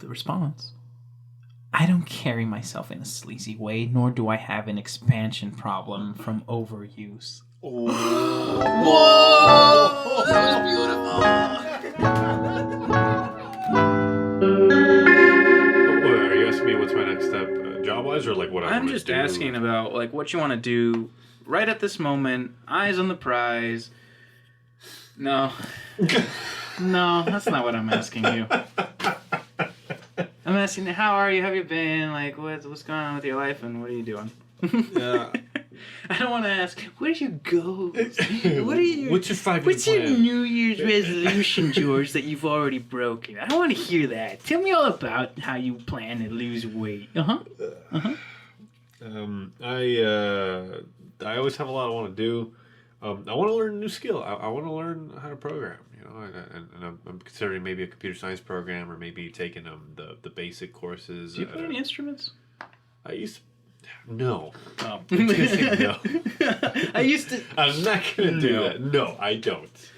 The response: I don't carry myself in a sleazy way, nor do I have an expansion problem from overuse. Whoa! That was beautiful. Are you asking me what's my next step, job-wise, or like what I want to do? I'm just asking about like what you want to do right at this moment. Eyes on the prize. No, no, that's not what I'm asking you. I'm asking you, how are you? Have you been? Like, what's going on with your life, and what are you doing? Yeah. I don't want to ask, where's your goals? What are you? What's your 5-year What's your plan? New Year's resolution, George, that you've already broken? I don't want to hear that. Tell me all about how you plan to lose weight. I always have a lot I want to do. I want to learn a new skill. I want to learn how to program. You know, and I'm considering maybe a computer science program, or maybe taking the basic courses. Do you play any instruments? I used to. No. Oh. I'm just gonna say no. I used to. I'm not gonna do that. No, I don't.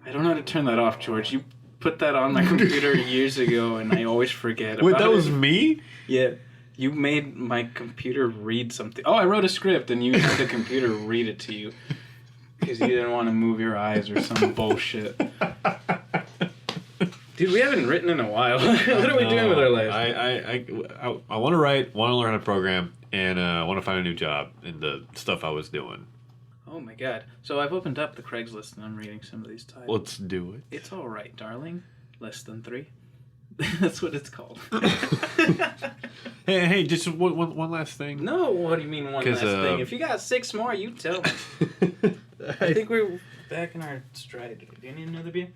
I don't know how to turn that off, George. You put that on my computer years ago, and I always forget about it. Wait, that was me? Yeah. You made my computer read something. Oh, I wrote a script, and you had the computer read it to you. Because you didn't want to move your eyes or some bullshit. Dude, we haven't written in a while. What are we doing with our lives? I want to write, want to learn how to program, and want to find a new job in the stuff I was doing. Oh my god. So I've opened up the Craigslist, and I'm reading some of these titles. Let's do it. It's alright, darling. Less than 3. That's what it's called. Hey, just one last thing. No, what do you mean one last thing? If you got 6 more, you tell me. I think we're back in our stride. Do you need another beer?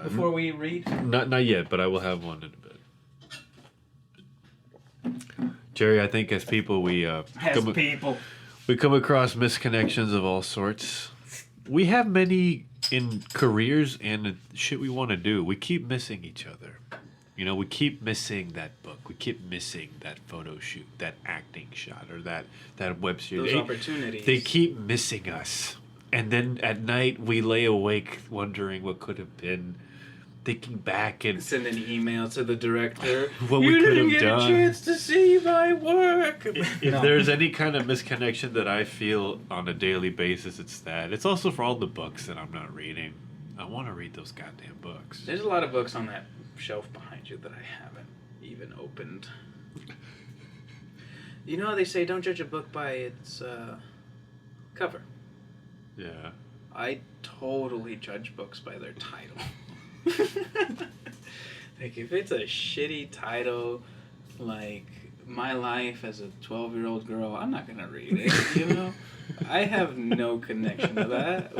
Before we read? Not yet, but I will have one in a bit. Jerry, I think as people we come across misconnections of all sorts. We have many in careers and shit we want to do. We keep missing each other. You know, we keep missing that book. We keep missing that photo shoot, that acting shot, or that web series. Those opportunities. They keep missing us. And then at night we lay awake wondering what could have been, thinking back and send an email to the director. What we could have done. You didn't get a chance to see my work. If there's any kind of misconnection that I feel on a daily basis, it's that. It's also for all the books that I'm not reading. I want to read those goddamn books. There's a lot of books on that shelf behind you that I haven't even opened. You know how they say don't judge a book by its cover. Yeah. I totally judge books by their title. Like, if it's a shitty title, like My Life as a 12-year-old Girl, I'm not gonna read it, you know? I have no connection to that.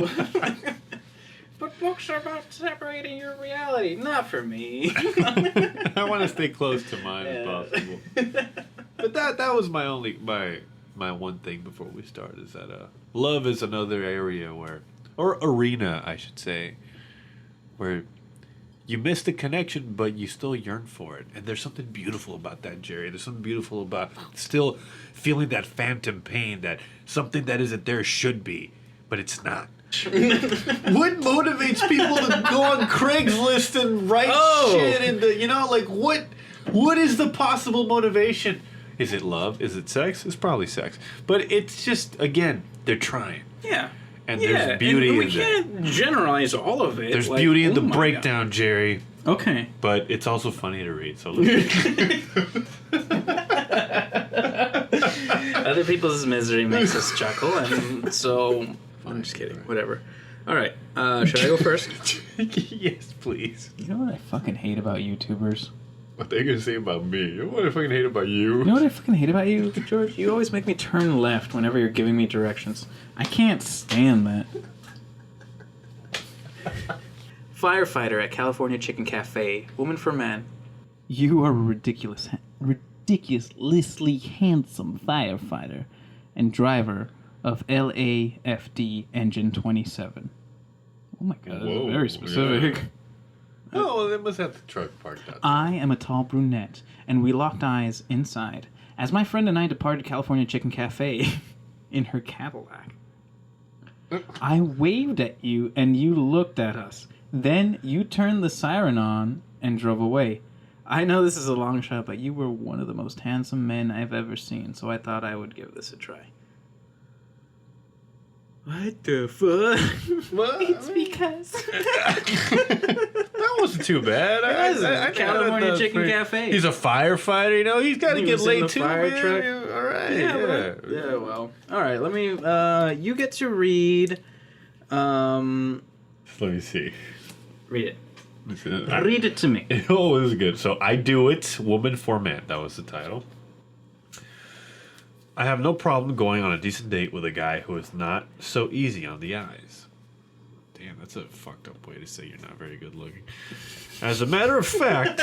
But books are about separating your reality. Not for me. I want to stay close to mine as possible. But that was my one thing before we start, is that love is another area or arena, I should say, where you miss the connection, but you still yearn for it. And there's something beautiful about that, Jerry. There's something beautiful about still feeling that phantom pain, that something that isn't there should be, but it's not. What motivates people to go on Craigslist and write shit and what is the possible motivation? Is it love? Is it sex? It's probably sex. But it's just, again, they're trying. Yeah. And there's beauty in that. We can't generalize all of it. There's beauty in the breakdown, God. Jerry. Okay. But it's also funny to read, so Other people's misery makes us chuckle, and so I'm just kidding. Whatever. All right. Should I go first? Yes, please. You know what I fucking hate about YouTubers? What they're gonna say about me? You know what I fucking hate about you? You know what I fucking hate about you, George? You always make me turn left whenever you're giving me directions. I can't stand that. Firefighter at California Chicken Cafe. Woman for man. You are a ridiculously handsome firefighter and driver of LAFD Engine 27. Oh my god, that's very specific. Yeah. Oh, they must have the truck parked out there. I am a tall brunette, and we locked eyes inside as my friend and I departed California Chicken Cafe in her Cadillac. I waved at you, and you looked at us. Then you turned the siren on and drove away. I know this is a long shot, but you were one of the most handsome men I've ever seen, so I thought I would give this a try. What the fuck? Well, It's because... That wasn't too bad. I California Chicken Cafe. He's a firefighter, you know. He's got to He get was in laid the too, fire man. truck. Yeah, all right. Yeah, well. All right, let me... you get to read... Let me see. Read it. Read it to me. Oh, this is good. So, I Do It, Woman for Man. That was the title. I have no problem going on a decent date with a guy who is not so easy on the eyes. Damn, that's a fucked up way to say you're not very good looking. As a matter of fact,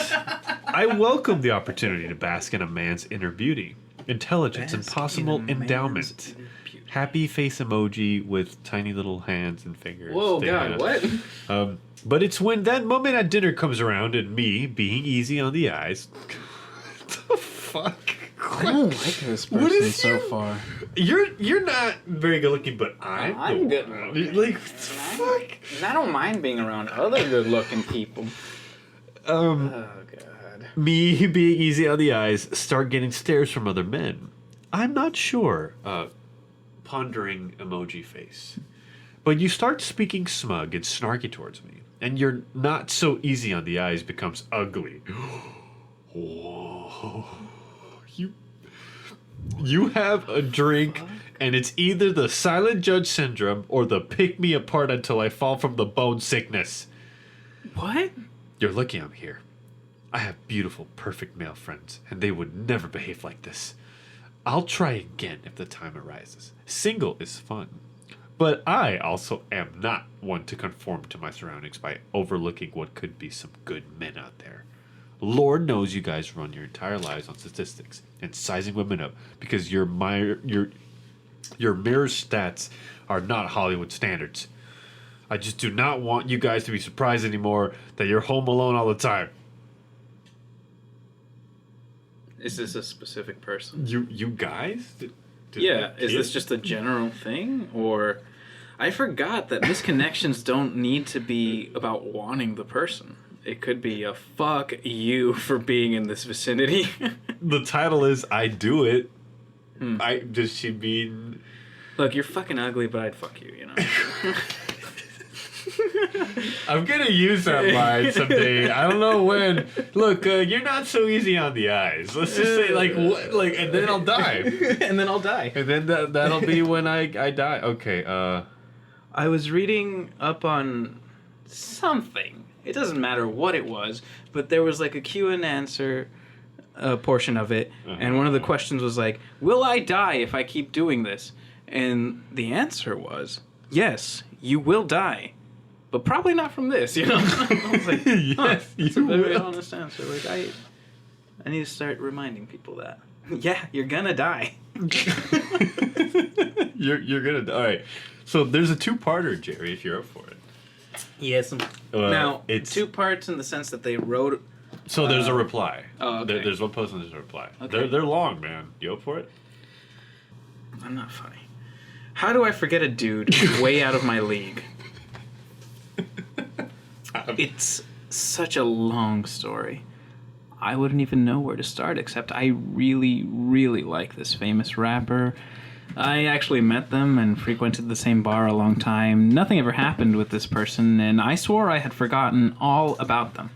I welcome the opportunity to bask in a man's inner beauty, intelligence, and possible endowment. Happy face emoji with tiny little hands and fingers. Whoa, God, what? But it's when that moment at dinner comes around and me being easy on the eyes. What the fuck? I don't like this person so far. You're not very good looking, but I'm good looking. Like, fuck. And I don't mind being around other good looking people. Oh, God. Me being easy on the eyes, start getting stares from other men. I'm not sure. Pondering emoji face. But you start speaking smug and snarky towards me, and you're not so easy on the eyes becomes ugly. Whoa. You have a drink, and it's either the silent judge syndrome or the pick me apart until I fall from the bone sickness. What? You're lucky I'm here. I have beautiful, perfect male friends, and they would never behave like this. I'll try again if the time arises. Single is fun. But I also am not one to conform to my surroundings by overlooking what could be some good men out there. Lord knows you guys run your entire lives on statistics and sizing women up because your mirror stats are not Hollywood standards. I just do not want you guys to be surprised anymore that you're home alone all the time. Is this a specific person? You guys? Yeah, is this just a general thing? Or... I forgot that misconnections don't need to be about wanting the person. It could be a fuck you for being in this vicinity. The title is I Do It. Does she mean... Look, you're fucking ugly, but I'd fuck you, you know? I'm gonna use that line someday. I don't know when. Look, you're not so easy on the eyes. Let's just say, and then I'll die. And then I'll die. And then that'll be when I die. Okay, I was reading up on something. It doesn't matter what it was, but there was like a Q and answer portion of it, and one of the questions was like, will I die if I keep doing this? And the answer was, yes, you will die. But probably not from this, you know? I was like, yes, that's a very honest answer. Like, I need to start reminding people that. Yeah, you're gonna die. You're gonna die. All right. So there's a two-parter, Jerry, if you're up for it. Yes. Now, it's 2 parts in the sense that they wrote... So there's a reply. Oh, okay. There's one post and there's a reply. Okay. They're long, man. You up for it? I'm not funny. How do I forget a dude way out of my league? It's such a long story. I wouldn't even know where to start, except I really, really like this famous rapper. I actually met them and frequented the same bar a long time. Nothing ever happened with this person, and I swore I had forgotten all about them.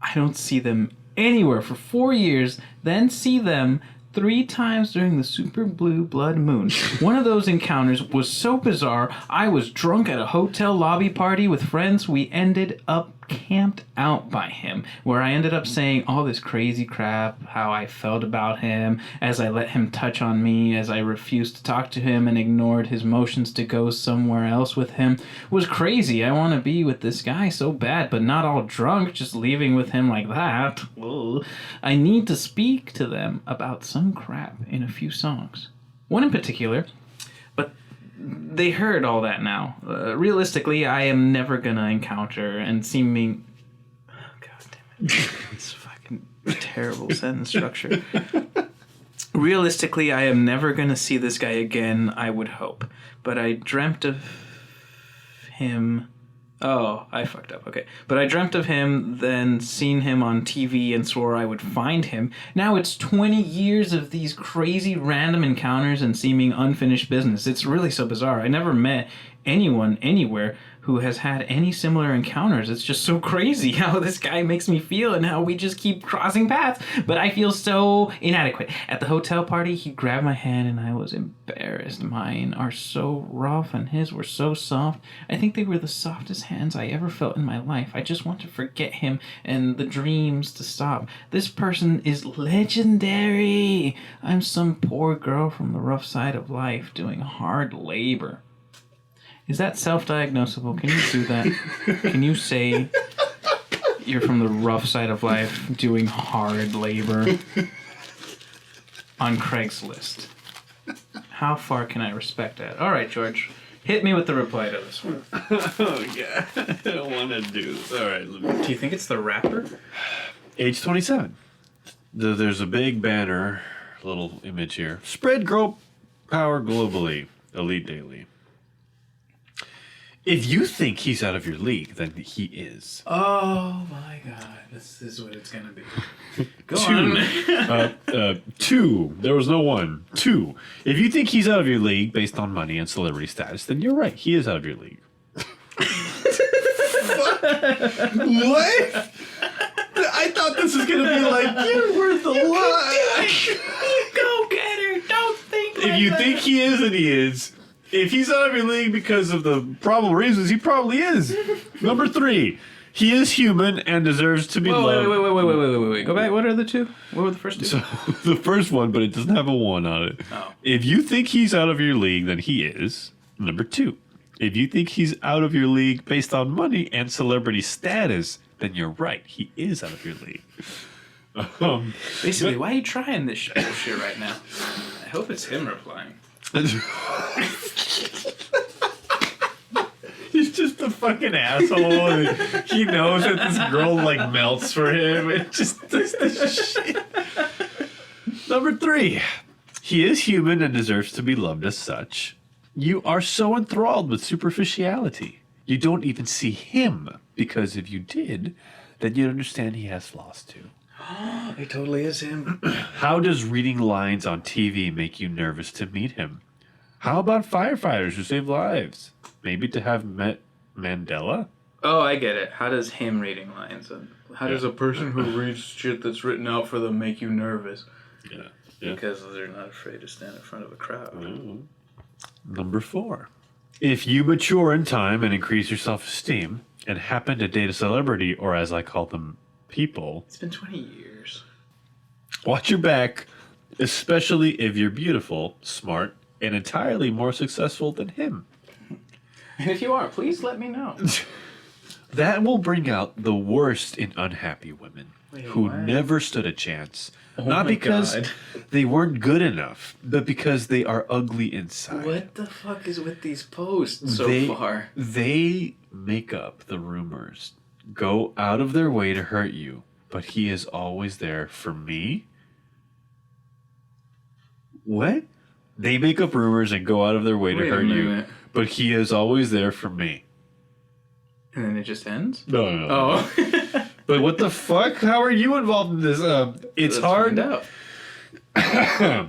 I don't see them anywhere for 4 years, then see them 3 times during the super blue blood moon. One of those encounters was so bizarre, I was drunk at a hotel lobby party with friends. We ended up camped out by him, where I ended up saying all this crazy crap, how I felt about him, as I let him touch on me, as I refused to talk to him and ignored his motions to go somewhere else with him. It was crazy. I want to be with this guy so bad, but not all drunk, just leaving with him like that. Whoa. I need to speak to them about some crap in a few songs. One in particular, but they heard all that now. Realistically, I am never gonna encounter and seeming... Oh, God damn it. It's fucking terrible sentence structure. Realistically, I am never gonna see this guy again, I would hope. But I dreamt of him Oh, I fucked up. Okay. But I dreamt of him, then seen him on TV and swore I would find him. Now it's 20 years of these crazy random encounters and seeming unfinished business. It's really so bizarre. I never met anyone anywhere who has had any similar encounters. It's just so crazy how this guy makes me feel and how we just keep crossing paths. But I feel so inadequate. At the hotel party, he grabbed my hand and I was embarrassed. Mine are so rough and his were so soft. I think they were the softest hands I ever felt in my life. I just want to forget him and the dreams to stop. This person is legendary. I'm some poor girl from the rough side of life doing hard labor. Is that self-diagnosable? Can you do that? Can you say you're from the rough side of life doing hard labor on Craigslist? How far can I respect that? All right, George. Hit me with the reply to this one. Oh, yeah. I don't want to do this. All right. Do you think it's the rapper? Age 27. There's a big banner, little image here. Spread girl power globally. Elite Daily. If you think he's out of your league, then he is. Oh my God, this is what it's gonna be. Go on. Two. There was no one. Two. If you think he's out of your league based on money and celebrity status, then you're right. He is out of your league. What? I thought this was gonna be like you're worth a lot. Go get her. Don't think. If you think he is, then he is. If he's out of your league because of the probable reasons, he probably is. Number 3, he is human and deserves to be loved. Wait. Go back. What are the two? What were the first two? So, the first one, but it doesn't have a 1 on it. Oh. If you think he's out of your league, then he is. Number 2, if you think he's out of your league based on money and celebrity status, then you're right. He is out of your league. Basically, why are you trying this bullshit right now? I hope it's him replying. He's just a fucking asshole. He knows that this girl like melts for him and just does this shit. Number 3, he is human and deserves to be loved as such. You are so enthralled with superficiality. You don't even see him, because if you did, then you'd understand he has flaws too. It totally is him. How does reading lines on TV make you nervous to meet him? How about firefighters who save lives? Maybe to have met Mandela? Oh, I get it. How does him reading lines? How does a person who reads shit that's written out for them make you nervous? Yeah. Because they're not afraid to stand in front of a crowd. Mm-hmm. Number 4. If you mature in time and increase your self-esteem and happen to date a celebrity, or as I call them, people... It's been 20 years. Watch your back, especially if you're beautiful, smart, and entirely more successful than him. And if you are, please let me know. That will bring out the worst in unhappy women who what? never stood a chance. Oh Not my because God. they weren't good enough, but because they are ugly inside. What the fuck is with these posts far? They make up the rumors, go out of their way to hurt you, but he is always there for me? What? They make up rumors and go out of their way to hurt you, but he is always there for me. And then it just ends? No. Oh. But what the fuck? How are you involved in this? It's Let's hard. find out. How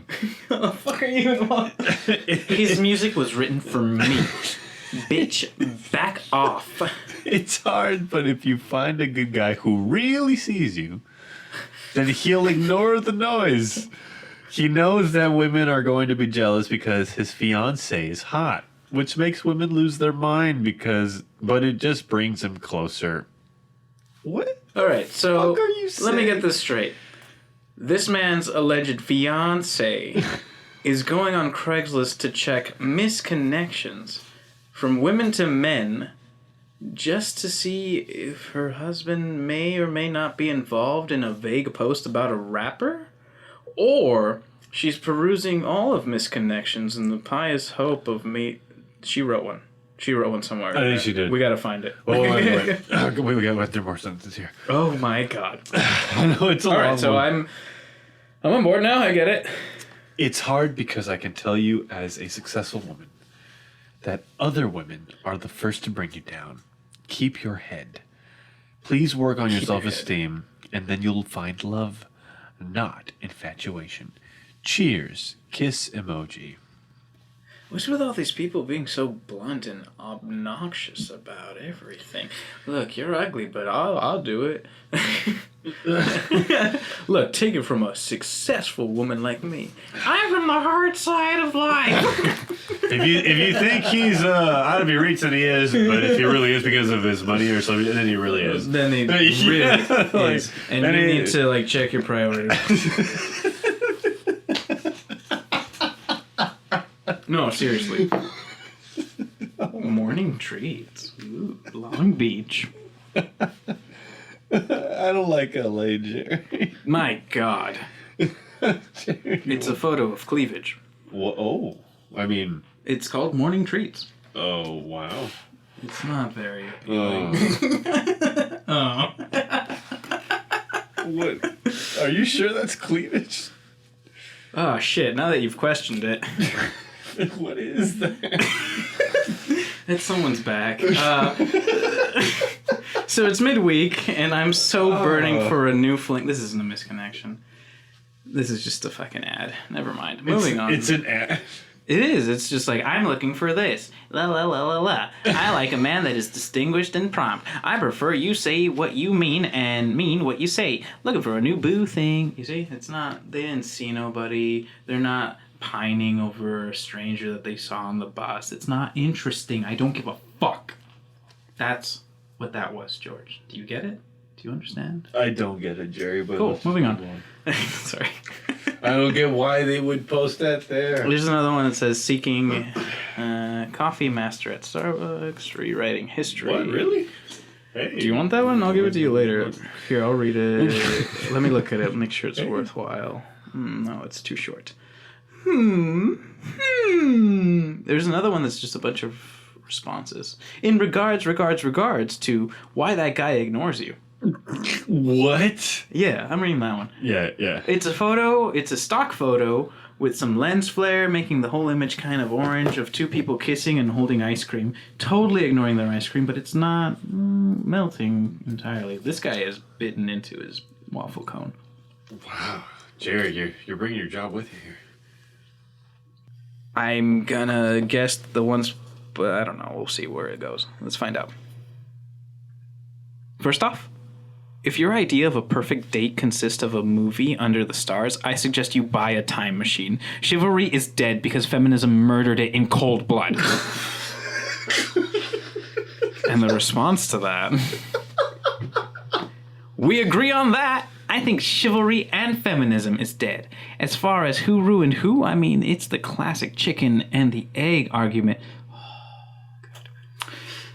the fuck are you involved? His music was written for me. Bitch, back off. It's hard, but if you find a good guy who really sees you, then he'll ignore the noise. He knows that women are going to be jealous because his fiancée is hot, which makes women lose their mind but it just brings him closer. What? All right, so What are you let me saying? get this straight. This man's alleged fiance is going on Craigslist to check misconnections from women to men just to see if her husband may or may not be involved in a vague post about a rapper? Or she's perusing all of misconnections in the pious hope of me. She wrote one. She wrote one somewhere. I think she did. We gotta find it. Oh, wait. We got 3 more sentences here. Oh my God. I know it's a All long right, so one. I'm on board now. I get it. It's hard because I can tell you as a successful woman that other women are the first to bring you down. keep your head. Please work on your self-esteem, and then you'll find love, not infatuation. Cheers. Kiss emoji. What's with all these people being so blunt and obnoxious about everything? Look, you're ugly, but I'll do it. Look, take it from a successful woman like me. I'm from the hard side of life. If you think he's out of your reach, then he is. But if he really is because of his money or something, then he really is. Then he really is. And you need to check your priorities. No, seriously. Morning treats. Ooh, Long Beach. I don't like LA, Jerry. My God. It's a photo of cleavage. Oh, I mean... It's called Morning Treats. Oh, wow. It's not very appealing. Oh. What? Are you sure that's cleavage? Oh, shit. Now that you've questioned it. What is that? It's someone's back. So it's midweek, and I'm so burning for a new fling. This isn't a misconnection. This is just a fucking ad. Never mind. Moving on. It's an ad. It is. It's just like, I'm looking for this. La la la la la. I like a man that is distinguished and prompt. I prefer you say what you mean and mean what you say. Looking for a new boo thing. You see? It's not, they didn't see nobody. They're not pining over a stranger that they saw on the bus. It's not interesting. I don't give a fuck. That's what that was, George. Do you get it? Do you understand? I don't get it, Jerry, but... Cool. Moving on. Sorry. I don't get why they would post that there. There's another one that says seeking coffee master at Starbucks, rewriting history. What, really? Hey. Do you want that one? I'll give it to you later. Here, I'll read it. Let me look at it, make sure it's worthwhile. No, it's too short. There's another one that's just a bunch of responses. In regards to why that guy ignores you. What? Yeah, I'm reading that one. Yeah. It's a photo, it's a stock photo with some lens flare making the whole image kind of orange of two people kissing and holding ice cream. Totally ignoring their ice cream, but it's not melting entirely. This guy is bitten into his waffle cone. Wow. Jerry, you're bringing your job with you here. I'm gonna guess the ones, but I don't know. We'll see where it goes. Let's find out. First off, if your idea of a perfect date consists of a movie under the stars, I suggest you buy a time machine. Chivalry is dead because feminism murdered it in cold blood. And the response to that... We agree on that. I think chivalry and feminism is dead. As far as who ruined who, I mean, it's the classic chicken and the egg argument.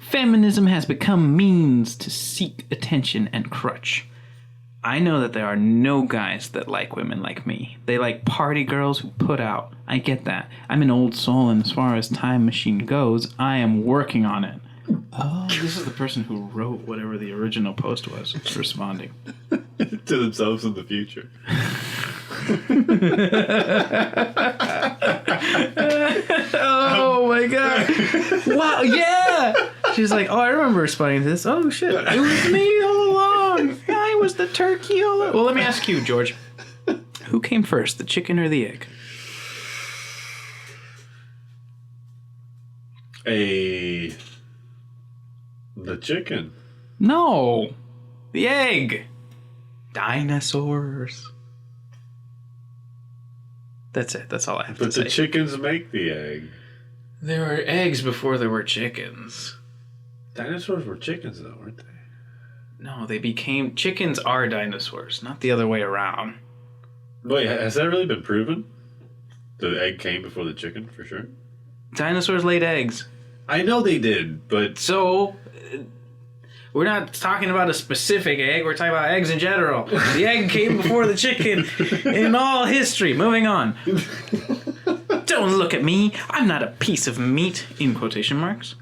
Feminism has become means to seek attention and crutch. I know that there are no guys that like women like me. They like party girls who put out. I get that. I'm an old soul, and as far as Time Machine goes, I am working on it. Oh, this is the person who wrote whatever the original post was responding. To themselves in the future. Oh my god. Wow, yeah! She's like, oh, I remember responding to this. Oh shit, it was me all along. I was the turkey all along. Well, let me ask you, George. Who came first, the chicken or the egg? The chicken. No. The egg. Dinosaurs. That's it. That's all I have to say. But the chickens make the egg. There were eggs before there were chickens. Dinosaurs were chickens, though, weren't they? No, they became... Chickens are dinosaurs, not the other way around. Wait, has that really been proven? The egg came before the chicken, for sure? Dinosaurs laid eggs. I know they did, but... So... We're not talking about a specific egg. We're talking about eggs in general. The egg came before the chicken in all history. Moving on. Don't look at me. I'm not a piece of meat, in quotation marks.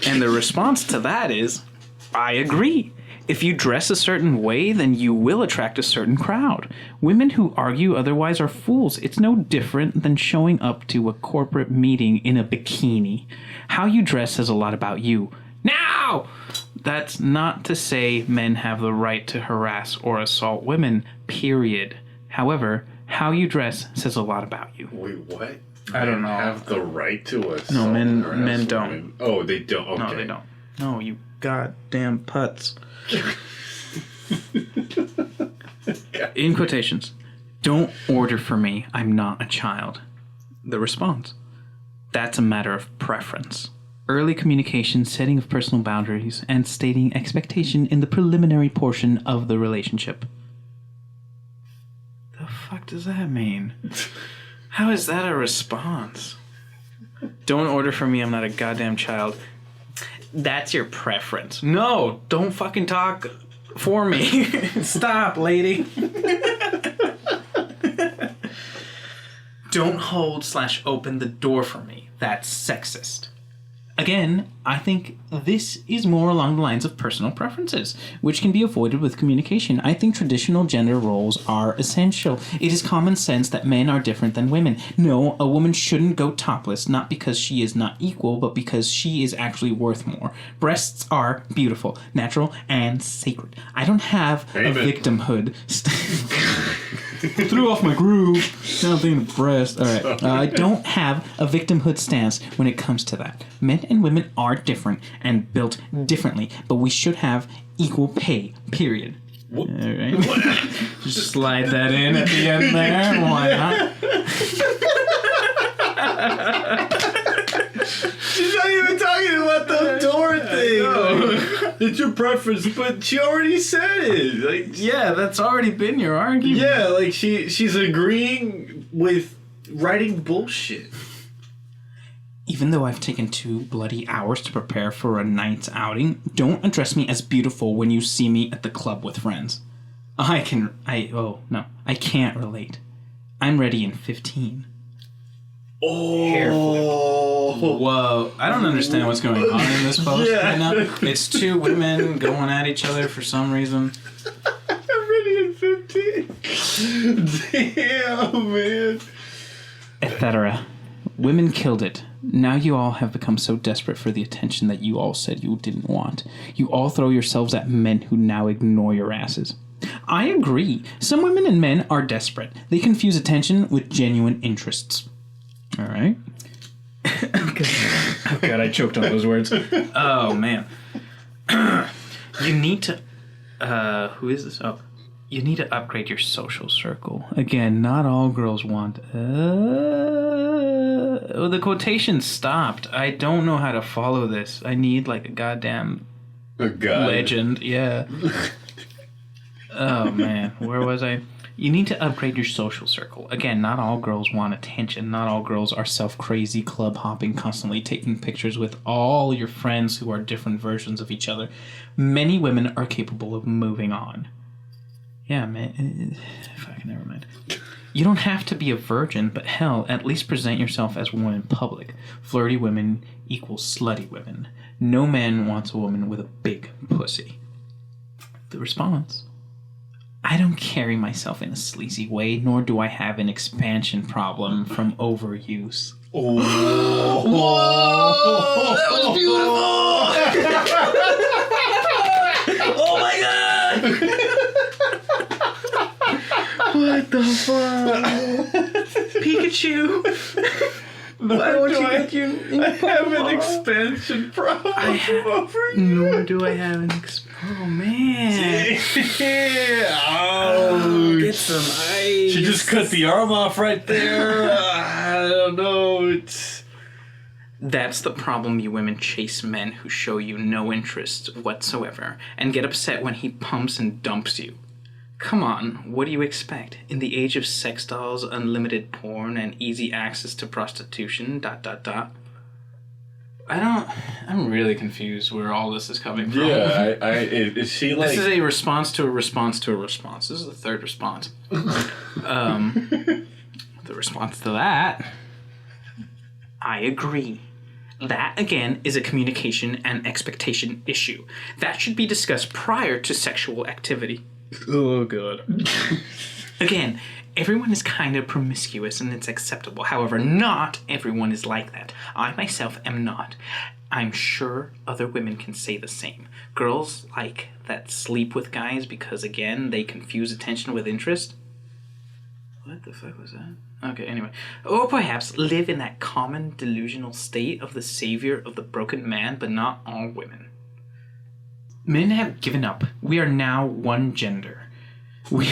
And the response to that is, I agree. If you dress a certain way, then you will attract a certain crowd. Women who argue otherwise are fools. It's no different than showing up to a corporate meeting in a bikini. How you dress says a lot about you. Now! Wow! That's not to say men have the right to harass or assault women, period. However, how you dress says a lot about you. Wait, what? I don't know. Have the right to assault? No, men harass don't. women? Oh, they don't. Okay. No, they don't. No, you goddamn putz. In quotations, don't order for me. I'm not a child. The response, that's a matter of preference. Early communication, setting of personal boundaries, and stating expectation in the preliminary portion of the relationship. The fuck does that mean? How is that a response? Don't order for me. I'm not a goddamn child. That's your preference. No, don't fucking talk for me. Stop, lady. Don't hold/open the door for me. That's sexist. Again, I think this is more along the lines of personal preferences, which can be avoided with communication. I think traditional gender roles are essential. It is common sense that men are different than women. No, a woman shouldn't go topless, not because she is not equal, but because she is actually worth more. Breasts are beautiful, natural, and sacred. I don't have a victimhood... Threw off my groove. Now I'm thinking of breast. All right. I don't have a victimhood stance when it comes to that. Men and women are different and built differently, but we should have equal pay, period. All right. Just slide that in at the end there. Why not? She's not even talking about the door thing. It's your preference, but she already said it. Like, yeah, that's already been your argument. Yeah, like she's agreeing with writing bullshit. Even though I've taken 2 bloody hours to prepare for a night's outing, don't address me as beautiful when you see me at the club with friends. I can't relate. I'm ready in 15. Oh. Hair flip. Whoa. I don't understand what's going on in this post right now. It's 2 women going at each other for some reason. I'm ready in 15. Damn, man. Etc. Women killed it. Now you all have become so desperate for the attention that you all said you didn't want. You all throw yourselves at men who now ignore your asses. I agree. Some women and men are desperate. They confuse attention with genuine interests. All right. Oh, God, I choked on those words. Oh, man. You need to... who is this? Oh. You need to upgrade your social circle. Again, not all girls want... the quotation stopped. I don't know how to follow this. I need, like, a goddamn... A guy. Legend, yeah. Oh, man. Where was I? You need to upgrade your social circle. Again, not all girls want attention. Not all girls are self-crazy, club-hopping, constantly taking pictures with all your friends who are different versions of each other. Many women are capable of moving on. Yeah, man. Fucking never mind. You don't have to be a virgin, but hell, at least present yourself as one in public. Flirty women equals slutty women. No man wants a woman with a big pussy. The response... I don't carry myself in a sleazy way, nor do I have an expansion problem from overuse. Oh. Whoa! That was beautiful! Oh my god! What the fuck? Pikachu! Why don't you get your I have an expansion problem. Nor do I have an Oh, man. Oh, get some ice. She just cut the arm off right there. I don't know. That's the problem. You women chase men who show you no interest whatsoever and get upset when he pumps and dumps you. Come on, what do you expect? In the age of sex dolls, unlimited porn, and easy access to prostitution, ... I'm really confused where all this is coming from. Yeah, is she like... This is a response to a response to a response. This is the third response. The response to that, I agree. That, again, is a communication and expectation issue. That should be discussed prior to sexual activity. Oh, God. Again, everyone is kind of promiscuous and it's acceptable. However, not everyone is like that. I myself am not. I'm sure other women can say the same. Girls like that sleep with guys because, again, they confuse attention with interest. What the fuck was that? Okay, anyway. Or perhaps live in that common delusional state of the savior of the broken man, but not all women. Men have given up. We are now one gender. I'm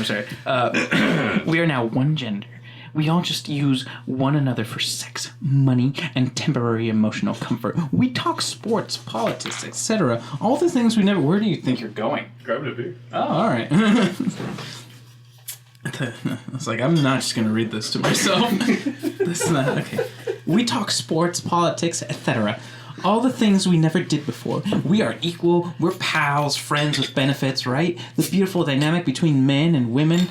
sorry. We are now one gender. We all just use one another for sex, money, and temporary emotional comfort. We talk sports, politics, etc. All the things we never... Where do you think you're going? Grabbing a beer. Oh, all right. I was like, I'm not just going to read this to myself. That's not... Okay. We talk sports, politics, etc. All the things we never did before. We are equal. We're pals, friends with benefits, right? The beautiful dynamic between men and women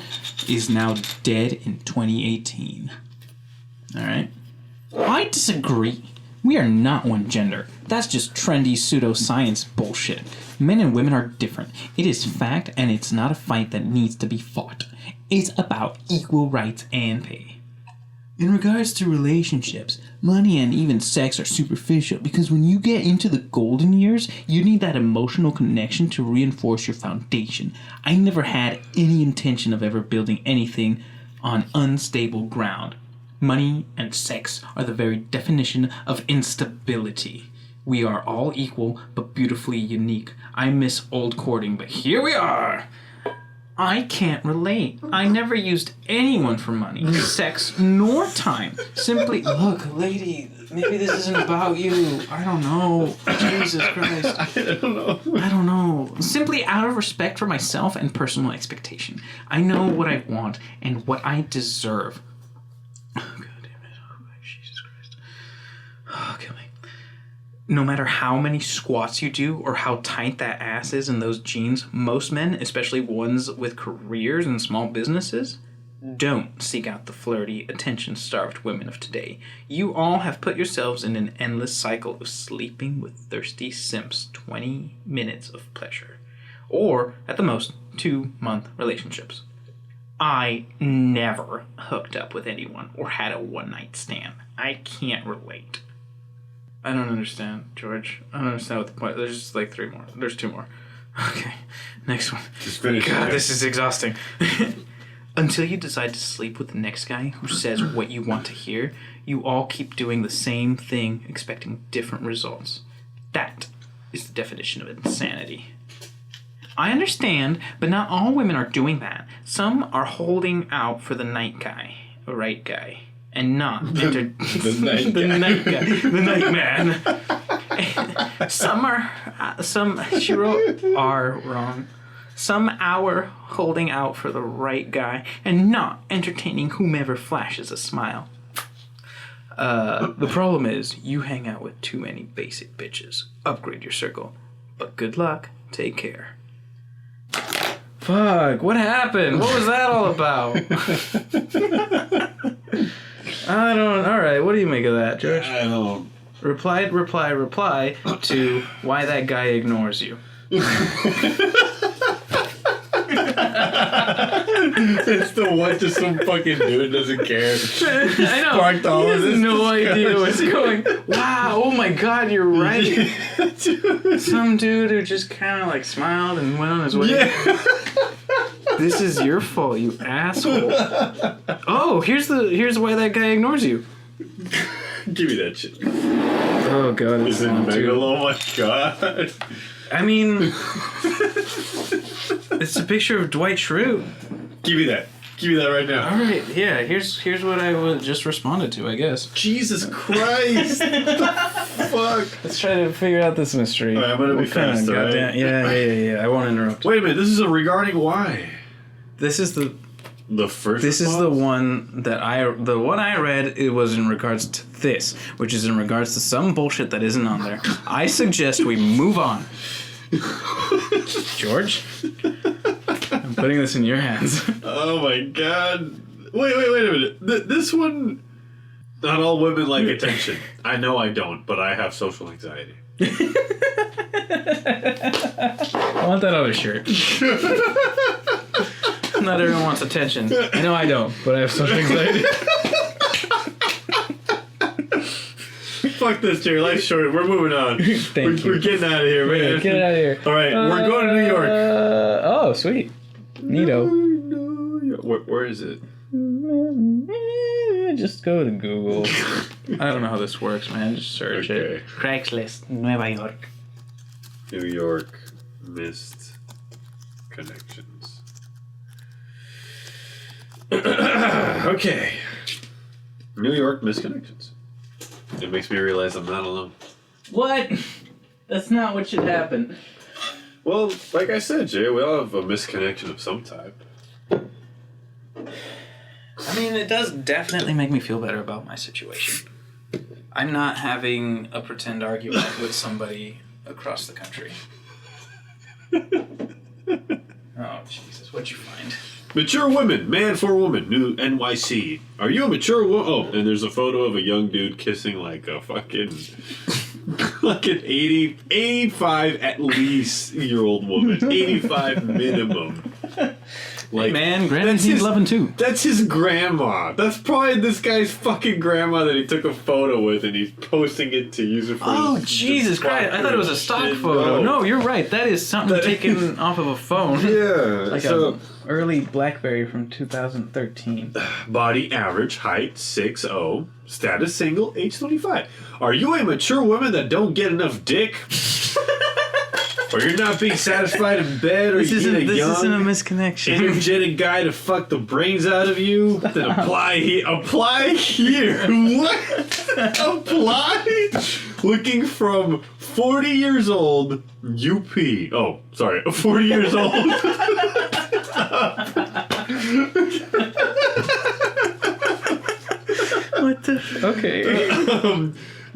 is now dead in 2018. All right? I disagree. We are not one gender. That's just trendy pseudoscience bullshit. Men and women are different. It is fact, and it's not a fight that needs to be fought. It's about equal rights and pay. In regards to relationships, money and even sex are superficial because when you get into the golden years, you need that emotional connection to reinforce your foundation. I never had any intention of ever building anything on unstable ground. Money and sex are the very definition of instability. We are all equal but beautifully unique. I miss old courting, but here we are! I can't relate. I never used anyone for money, sex, nor time. Simply, look, lady, maybe this isn't about you. I don't know. Jesus Christ. I don't know. Simply out of respect for myself and personal expectation. I know what I want and what I deserve. Oh, God damn it. Oh, Jesus Christ. Oh, kill me. No matter how many squats you do or how tight that ass is in those jeans, most men, especially ones with careers and small businesses, don't seek out the flirty, attention-starved women of today. You all have put yourselves in an endless cycle of sleeping with thirsty simps, 20 minutes of pleasure. Or, at the most, 2-month relationships. I never hooked up with anyone or had a one-night stand. I can't relate. I don't understand, George. I don't understand what the point... There's just like 3 more. There's 2 more. Okay, next one. Just finish. God, this is exhausting. Until you decide to sleep with the next guy who says what you want to hear, you all keep doing the same thing, expecting different results. That is the definition of insanity. I understand, but not all women are doing that. Some are holding out for the night guy, the right guy. And not the night guy. The night man. She wrote R wrong. Some are holding out for the right guy and not entertaining whomever flashes a smile. The problem is you hang out with too many basic bitches. Upgrade your circle. But good luck. Take care. Fuck, what happened? What was that all about? Alright, what do you make of that, George? I don't... Reply to why that guy ignores you. It's the one to some fucking dude doesn't care. I know. Sparked all he of has this no discussion. idea what's going. Wow, oh my God, you're right. Some dude who just kind of like smiled and went on his way. Yeah. This is your fault, you asshole. Oh, here's why that guy ignores you. Give me that shit. Oh God, Is it Megalo? Oh my God. I mean, it's a picture of Dwight Schrute. Give me that. Give me that right now. All right, yeah. Here's what I just responded to, I guess. Jesus Christ! What the fuck? Let's try to figure out this mystery. All right, I'm gonna be fast, all right? Yeah. I won't interrupt. Wait a minute. This is a regarding why. This is the first. This response? is the one that the one I read. It was in regards to this, which is in regards to some bullshit that isn't on there. I suggest we move on. George, I'm putting this in your hands. Oh my God! Wait a minute. This one. Not all women like attention. I know I don't, but I have social anxiety. I want that other shirt. Not everyone wants attention. I know I don't, but I have some anxiety. Fuck this, Jerry. Life's short. We're moving on. Thank you. We're getting out of here, man. Yeah, get out of here. All right, we're going to New York. Oh, sweet. Neato. Where is it? Just go to Google. I don't know how this works, man. Just search it. Criagslist, Nueva York. New York missed connections. Okay. New York missed connections. It makes me realize I'm not alone. What? That's not what should happen. Well, like I said, Jay, we all have a misconnection of some type. I mean, it does definitely make me feel better about my situation. I'm not having a pretend argument with somebody across the country. Oh, Jesus. What'd you find? Mature women, man for woman, new NYC. Are you a mature woman? Oh, and there's a photo of a young dude kissing like a fucking, like an 85 at least year old woman. 85 minimum. Like, Hey man, Granny needs loving too. That's his grandma. That's probably this guy's fucking grandma that he took a photo with and he's posting it to use it for Oh, his Jesus Christ. I thought it was a stock shit. photo. No, you're right. That is something taken off of a phone. Yeah. Like so, a early BlackBerry from 2013. body average, height 6'0", status single, age 25. Are you a mature woman that don't get enough dick? Or you're not being satisfied in bed, or This you isn't need a a young, misconnection. energetic guy to fuck the brains out of you? Then apply here. Apply here. What? Apply? Looking from 40 years old, UP. Oh, sorry. 40 years old. What the? Okay.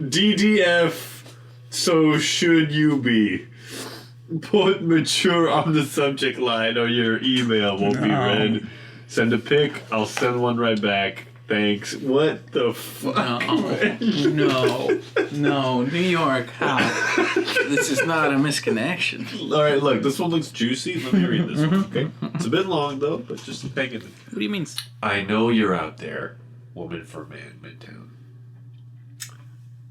DDF, so should you be? Put mature on the subject line or your email won't be read. Send a pic, I'll send one right back. Thanks. What the fuck? No, New York, how? This is not a misconnection. Alright, look, this one looks juicy. Let me read this one, okay? It's a bit long though, but just hang in. What do you mean? I know you're out there, woman for man, Midtown.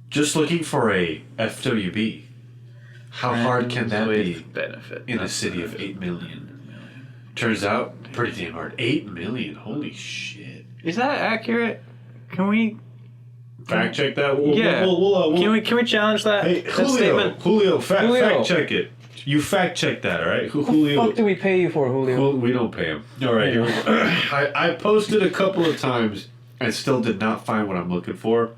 Just looking for a FWB. How hard can that be benefit in a city of 8 million? Turns out, pretty damn hard. 8 million, holy shit. Is that accurate? Can we? Fact check that? Can we challenge that? Hey, that Julio, statement? Julio, fact Julio. check it. You fact check that, all right? What the Julio. fuck do we pay you for, Julio? Well, we don't pay him. All right, here we go. I posted a couple of times and still did not find what I'm looking for.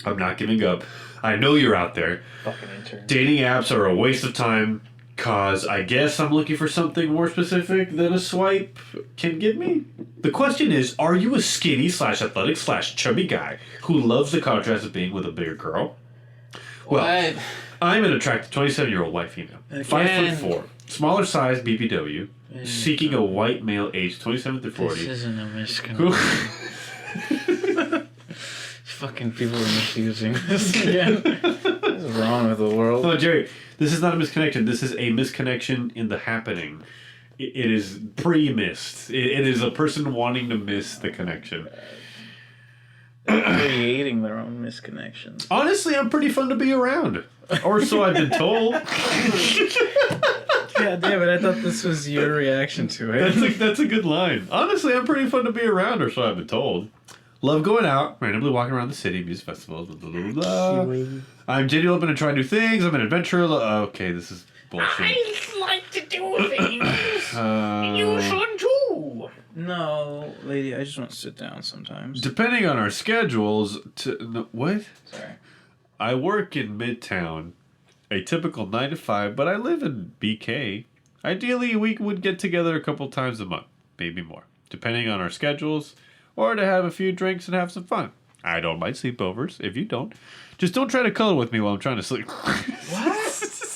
I'm not giving up. I know you're out there. Fucking intern. Dating apps are a waste of time because I guess I'm looking for something more specific than a swipe can give me. The question is, are you a skinny / athletic / chubby guy who loves the contrast of being with a bigger girl? Well, I'm an attractive 27-year-old white female. 5'4", smaller size BBW, seeking a white male aged 27 to 40. This isn't a misconnection. Fucking people are misusing this again. What is wrong with the world? No, Jerry, this is not a misconnection. This is a misconnection in the happening. It is pre-missed. It is a person wanting to miss the connection. Creating their own misconnections. Honestly, I'm pretty fun to be around. Or so I've been told. Yeah, damn it, I thought this was your reaction to it. That's a good line. Honestly, I'm pretty fun to be around, or so I've been told. Love going out, randomly walking around the city, music festivals, blah, blah, blah, blah. I'm genuinely open to try new things. I'm an adventurer. Okay, this is bullshit. I like to do things. You should too. No, lady, I just want to sit down sometimes. Depending on our schedules, what? Sorry. I work in Midtown, a typical 9 to 5, but I live in BK. Ideally, we would get together a couple times a month, maybe more, depending on our schedules. Or to have a few drinks and have some fun. I don't mind sleepovers, if you don't. Just don't try to color with me while I'm trying to sleep. What?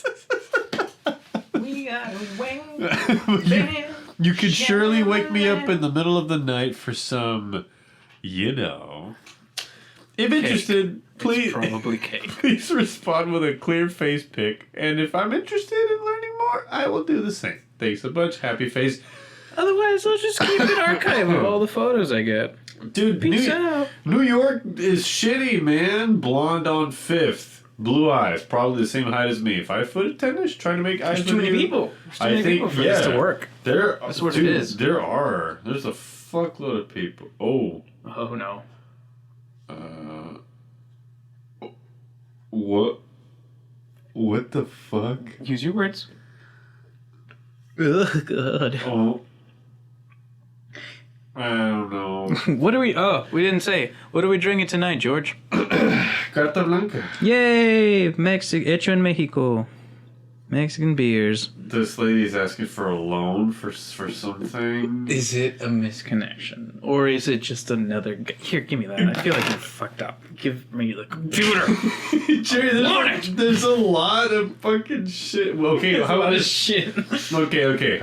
We got a wing. You could surely wake me up in the middle of the night for some, If interested, please, It's probably cake. please respond with a clear face pic. And if I'm interested in learning more, I will do the same. Thanks a bunch. Happy face. Otherwise, I'll just keep an archive of all the photos I get. Dude, Peace out. New York is shitty, man. Blonde on 5th. Blue eyes, probably the same height as me. 5'10"ish, trying to make eyes. There's too many people. There's too many people for this to work. That's what it is. There's a fuckload of people. Oh no. What the fuck? Use your words. Ugh, God. Oh. I don't know. What are we... Oh, we didn't say. What are we drinking tonight, George? Carta Blanca. Yay! Hecho en Mexico. Mexican beers. This lady's asking for a loan for something. Is it a misconnection? Or is it just another... Here, give me that. I feel like you're fucked up. Give me the computer. Jerry, there's a lot of fucking shit. Well, okay, There's how a lot about of shit. Okay.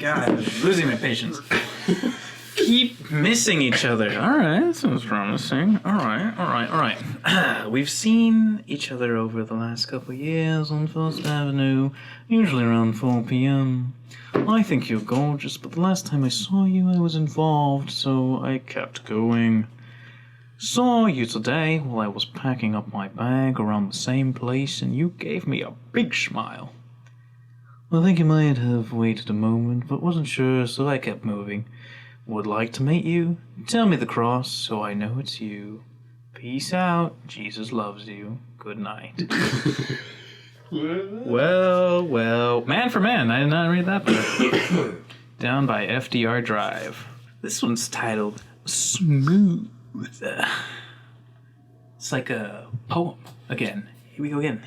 God, I'm losing my patience. Keep missing each other. All right, that sounds promising. All right. We've seen each other over the last couple of years on First Avenue, usually around 4 p.m. I think you're gorgeous, but the last time I saw you, I was involved, so I kept going. Saw you today while I was packing up my bag around the same place, and you gave me a big smile. I think you might have waited a moment, but wasn't sure, so I kept moving. Would like to meet you. Tell me the cross, so I know it's you. Peace out. Jesus loves you. Good night. Well. Man for Man. I did not read that part. Down by FDR Drive. This one's titled Smooth. It's like a poem. Again. Here we go again.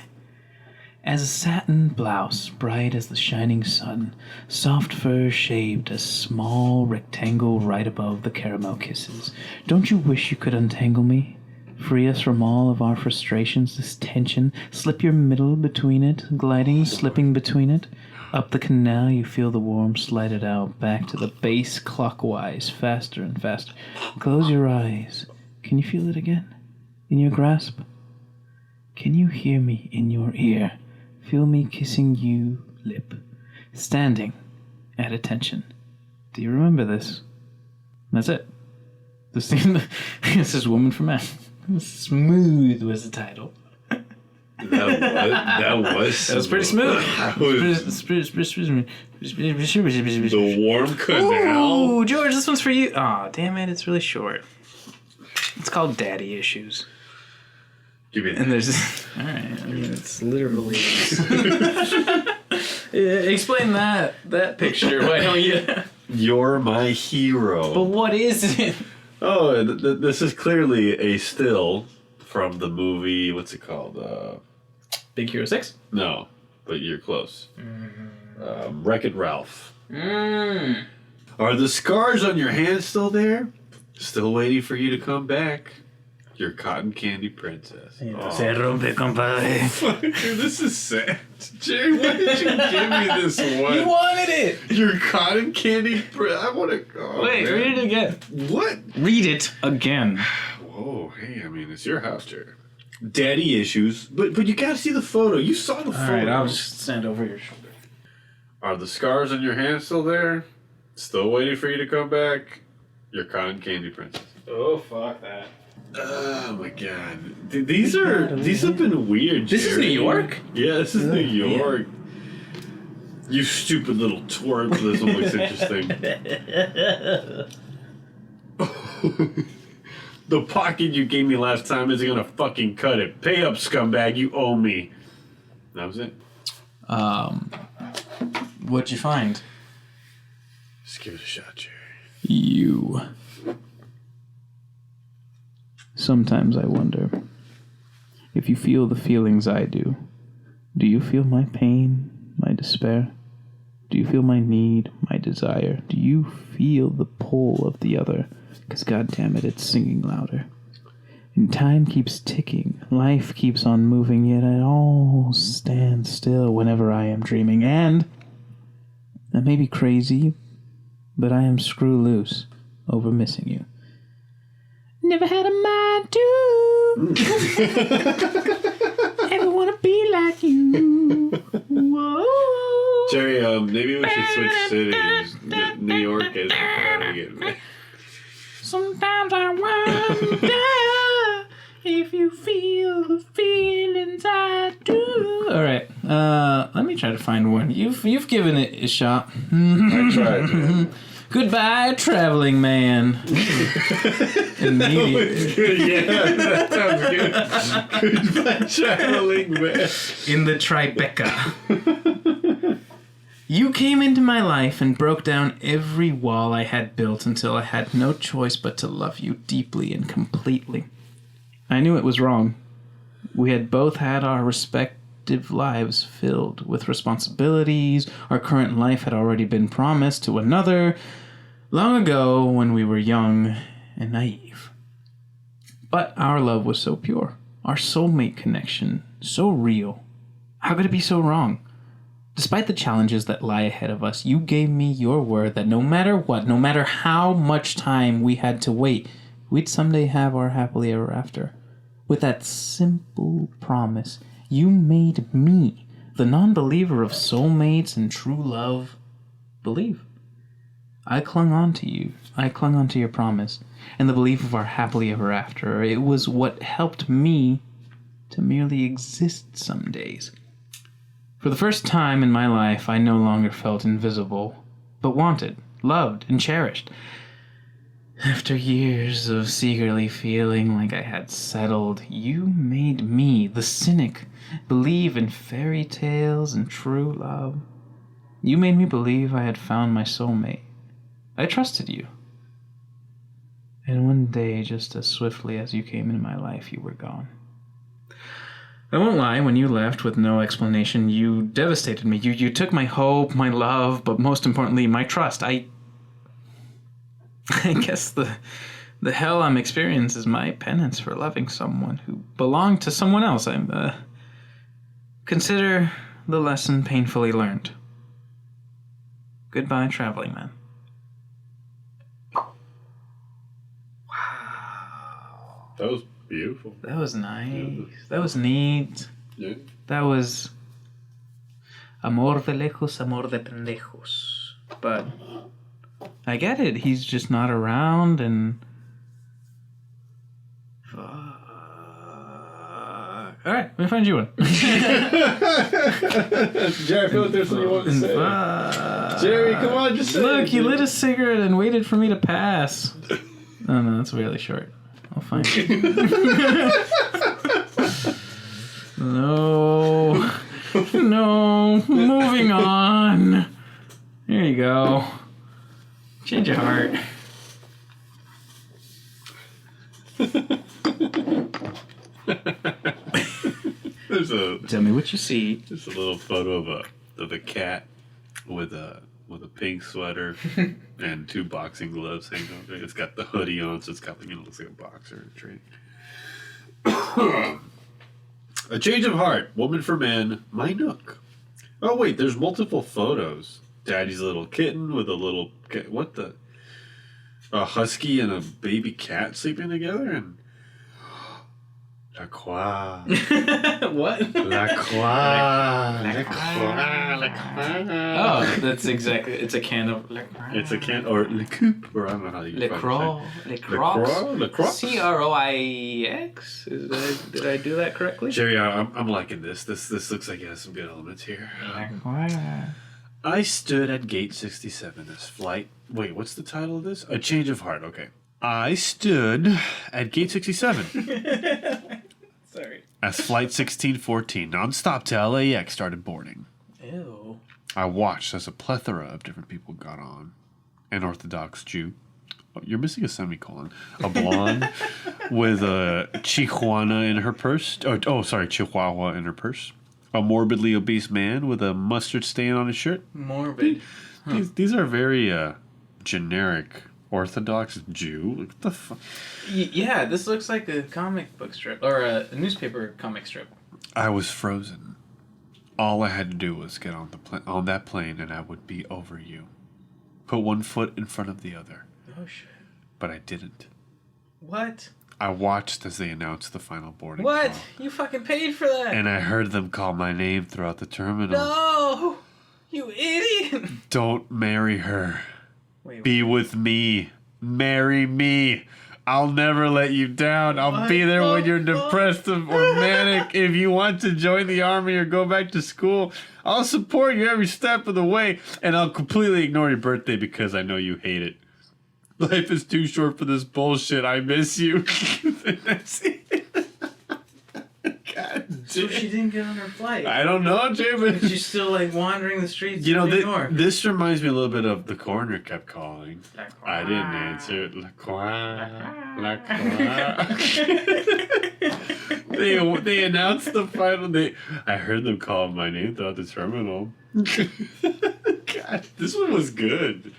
As a satin blouse, bright as the shining sun, soft fur shaved a small rectangle right above the caramel kisses. Don't you wish you could untangle me? Free us from all of our frustrations, this tension. Slip your middle between it, gliding, slipping between it. Up the canal you feel the warm slide it out, back to the base clockwise, faster and faster. Close your eyes. Can you feel it again? In your grasp? Can you hear me in your ear? Feel me kissing you, lip. Standing at attention. Do you remember this? That's it. This is Woman for Man. Smooth was the title. That was pretty smooth. The warm canal. Ooh, George, this one's for you. Aw, damn it, it's really short. It's called Daddy Issues. Give me that. And there's... Alright, I mean, it's literally... Explain that picture, why don't you? You're my hero. But what is it? Oh, this is clearly a still from the movie, what's it called? Big Hero 6? No, but you're close. Wreck-It Ralph. Are the scars on your hands still there? Still waiting for you to come back. Your cotton candy princess. Se rompe, compadre. Dude, this is sad. Jerry, why did you give me this one? You wanted it! Your cotton candy I want to go. Wait, man. read it again. What? Read it again. Whoa, hey, I mean, it's your house, Jerry. Daddy issues. But you gotta see the photo. You saw the photo. Alright, I'll just stand over your shoulder. Are the scars on your hands still there? Still waiting for you to come back? Your cotton candy princess. Oh, fuck that. Oh my god. These have been weird, Jerry. This is New York? Yeah, this is New York. You stupid little twerp. This one looks interesting. The pocket you gave me last time isn't gonna fucking cut it. Pay up, scumbag. You owe me. That was it. What'd you find? Just give it a shot, Jerry. You. Sometimes I wonder if you feel the feelings I do. Do you feel my pain, my despair? Do you feel my need, my desire? Do you feel the pull of the other? 'Cause goddammit, it's singing louder. And time keeps ticking, life keeps on moving, yet it all stands still whenever I am dreaming. And I may be crazy, but I am screw loose over missing you. Never had a mind to ever wanna be like you. Whoa. Maybe we should switch cities. New York is again. Sometimes I wonder if you feel the feelings I do. All right, let me try to find one. You've given it a shot. I tried, man. Goodbye, traveling man. Immediate. Yeah, that sounds good. Goodbye, traveling man. In the Tribeca. You came into my life and broke down every wall I had built until I had no choice but to love you deeply and completely. I knew it was wrong. We had both had our respective lives filled with responsibilities. Our current life had already been promised to another long ago when we were young and naive. But our love was so pure. Our soulmate connection so real. How could it be so wrong? Despite the challenges that lie ahead of us, you gave me your word that no matter what, no matter how much time we had to wait, we'd someday have our happily ever after. With that simple promise, you made me, the non-believer of soulmates and true love, believe. I clung on to you. I clung on to your promise and the belief of our happily ever after. It was what helped me to merely exist some days. For the first time in my life, I no longer felt invisible, but wanted, loved, and cherished. After years of secretly feeling like I had settled, you made me, the cynic, believe in fairy tales and true love. You made me believe I had found my soulmate. I trusted you. And one day, just as swiftly as you came into my life, you were gone. I won't lie, when you left with no explanation, you devastated me. You took my hope, my love, but most importantly, my trust. I guess the hell I'm experiencing is my penance for loving someone who belonged to someone else. Consider the lesson painfully learned. Goodbye, traveling man. That was beautiful. That was nice. That was neat. Yeah. That was amor de lejos, amor de pendejos. But I get it. He's just not around and... All right, let me find you one. Jerry, I feel like there's something you want to say. Jerry, come on, just say Look, it, he dude. lit a cigarette and waited for me to pass. Oh, no, that's really short. I'll find it. No. No. Moving on. There you go. Change your heart. There's Tell me what you see. just a little photo of a cat with a pink sweater and two boxing gloves hanging over it. It's got the hoodie on, so it's got it looks like a boxer training. A change of heart, woman for man, my nook. Oh wait, there's multiple photos. Daddy's little kitten with a little what the? A husky and a baby cat sleeping together and. La croix. What? La croix. La croix. La croix. Oh, that's exactly. It's a can of Le Croix. It's a can or Le Coupe, or I don't know how you Le Croix. Le Croix. Le Croix. CROIX. Did I do that correctly? Jerry, I'm liking this. This looks like it has some good elements here. Le Croix. I stood at gate 67 as flight. Wait, what's the title of this? A Change of Heart. Okay. I stood at gate 67 Sorry. as flight 1614 nonstop to LAX started boarding. Ew. I watched as a plethora of different people got on. An Orthodox Jew. Oh, you're missing a semicolon. A blonde with a Chihuahua in her purse. Chihuahua in her purse. A morbidly obese man with a mustard stain on his shirt. Morbid. These are very generic Orthodox Jew. What the fuck? Yeah, this looks like a comic book strip or a newspaper comic strip. I was frozen. All I had to do was get on on that plane, and I would be over you. Put one foot in front of the other. Oh shit! But I didn't. What? I watched as they announced the final boarding What? call, You fucking paid for that? and I heard them call my name throughout the terminal. No! You idiot! Don't marry her. Wait, Be with me. Marry me. I'll never let you down. I'll be there when you're depressed or manic. If you want to join the army or go back to school, I'll support you every step of the way. And I'll completely ignore your birthday because I know you hate it. Life is too short for this bullshit. I miss you. That's it. God so she didn't get on her flight. I don't know, Jay, but She's still like wandering the streets. you know, of New York. this reminds me a little bit of the coroner kept calling. I didn't answer. La croix, la croix. They announced the final. I heard them call my name throughout the terminal. God, this one was good.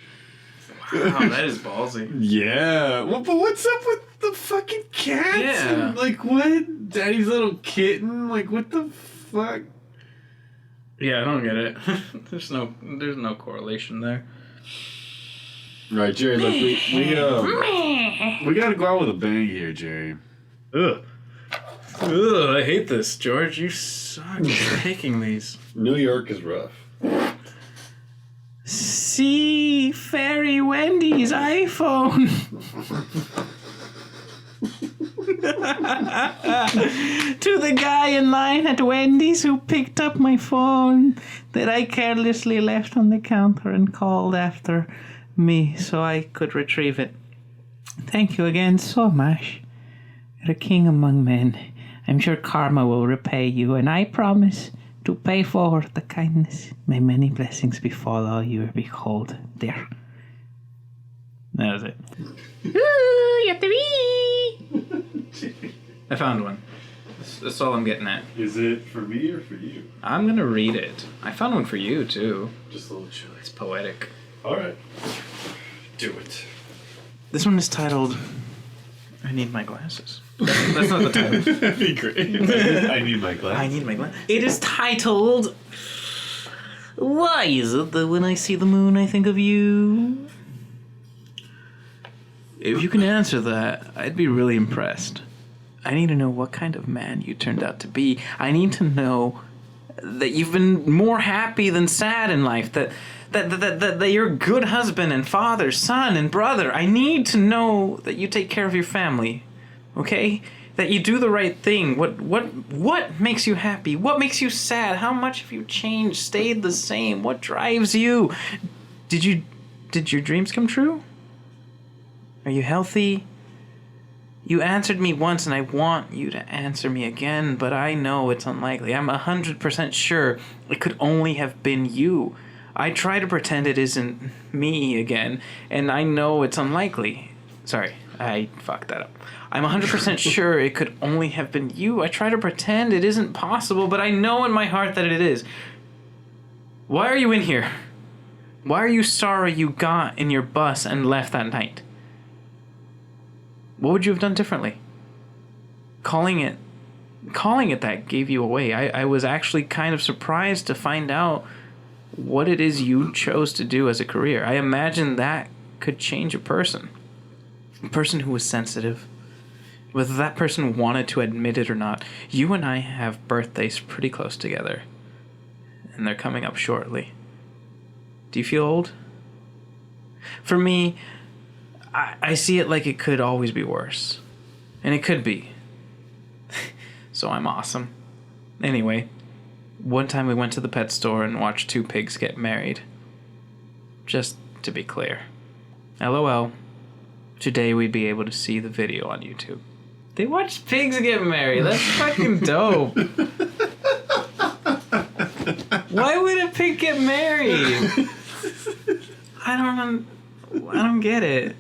Wow, that is ballsy. Yeah. Well, but what's up with the fucking cats? Yeah. And, like, what? Daddy's little kitten? Like, what the fuck? Yeah, I don't get it. There's no correlation there. Right, Jerry, look, we gotta go out with a bang here, Jerry. Ugh, I hate this, George. You suck at picking these. New York is rough. See Fairy Wendy's iPhone. To the guy in line at Wendy's who picked up my phone that I carelessly left on the counter and called after me so I could retrieve it. Thank you again so much. You're a king among men. I'm sure karma will repay you, and I promise to pay forward the kindness. May many blessings befall all you behold. There. That was it. Ooh, you have to be. I found one. That's all I'm getting at. Is it for me or for you? I'm gonna read it. I found one for you too. Just a little chilly. It's poetic. Alright. Do it. This one is titled I Need My Glasses. That's not the title. That'd be great. I need my glasses. I need my glasses. It is titled Why is it that when I see the moon I think of you? If you can answer that, I'd be really impressed. I need to know what kind of man you turned out to be. I need to know that you've been more happy than sad in life, that you're a good husband and father, son and brother. I need to know that you take care of your family, okay? That you do the right thing. What makes you happy? What makes you sad? How much have you changed, stayed the same? What drives you? Did your dreams come true? Are you healthy? You answered me once and I want you to answer me again, but I know it's unlikely. I'm 100% sure it could only have been you. I try to pretend it isn't me again, and I know it's unlikely. Sorry, I fucked that up. I'm 100% sure it could only have been you. I try to pretend it isn't possible, but I know in my heart that it is. Why are you in here? Why are you sorry you got in your bus and left that night? What would you have done differently? Calling it that gave you away. I was actually kind of surprised to find out what it is you chose to do as a career. I imagine that could change a person. A person who was sensitive. Whether that person wanted to admit it or not. You and I have birthdays pretty close together. And they're coming up shortly. Do you feel old? For me, I see it like it could always be worse. And it could be. So I'm awesome. Anyway, one time we went to the pet store and watched two pigs get married. Just to be clear. LOL. Today we'd be able to see the video on YouTube. They watched pigs get married. That's fucking dope. Why would a pig get married? I don't get it.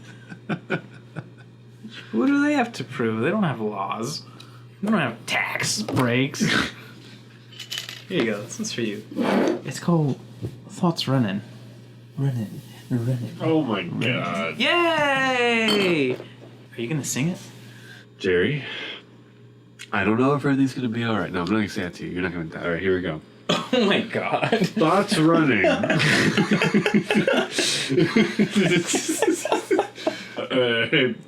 What do they have to prove? They don't have laws. They don't have tax breaks. Here you go. This one's for you. It's called Thoughts Running. Running. Oh my god. Yay! Are you gonna sing it? Jerry, I don't know if everything's gonna be alright. No, I'm not gonna say that to you. You're not gonna die. Alright, here we go. Oh my god. Thoughts running.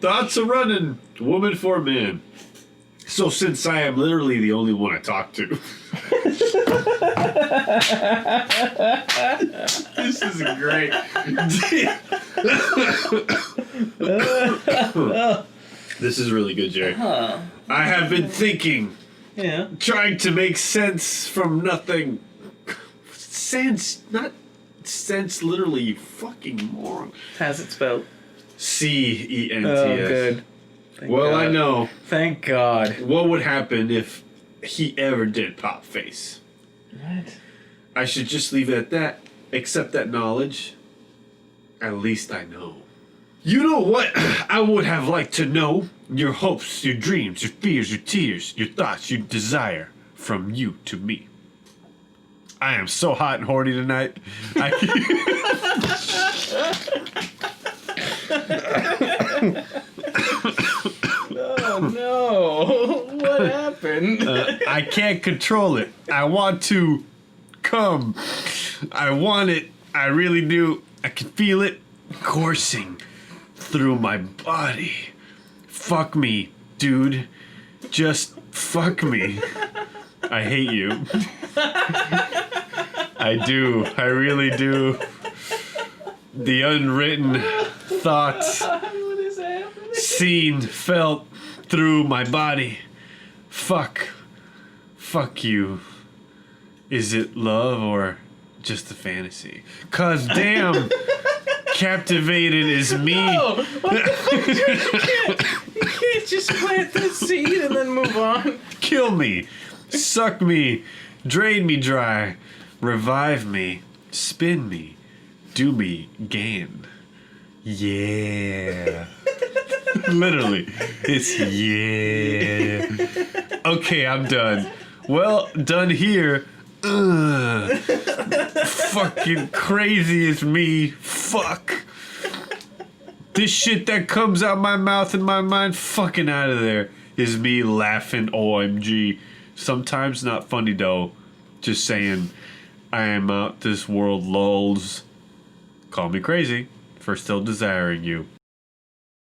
Thoughts are running. Woman for man. So since I am literally the only one I talk to. This is great. This is really good, Jerry. I have been thinking, trying to make sense from nothing. Sense, not sense literally, you fucking moron. How's it spelled? C-E-N-T-S. Oh, good. Thank Well, God. I know. Thank God. What would happen if he ever did pop face? What? I should just leave it at that. Accept that knowledge. At least I know. You know what I would have liked to know? Your hopes, your dreams, your fears, your tears, your thoughts, your desire from you to me. I am so hot and horny tonight. Oh no! What happened? I can't control it. I want to come. I want it. I really do. I can feel it coursing through my body. Fuck me, dude. Just fuck me. I hate you. I do. I really do. The unwritten thoughts seen, felt through my body. Fuck you. Is it love or just a fantasy? 'Cause damn, captivated is me. No! What the fuck, dude? You can't just plant the seed and then move on. Kill me, suck me, drain me dry, revive me, spin me, do me gain. Yeah. Literally, it's yeah. Okay, I'm done. Well, done here. Fucking crazy is me. Fuck. This shit that comes out my mouth and my mind, fucking out of there, is me laughing. OMG. Sometimes not funny though. Just saying, I am out this world lulls. Call me crazy for still desiring you.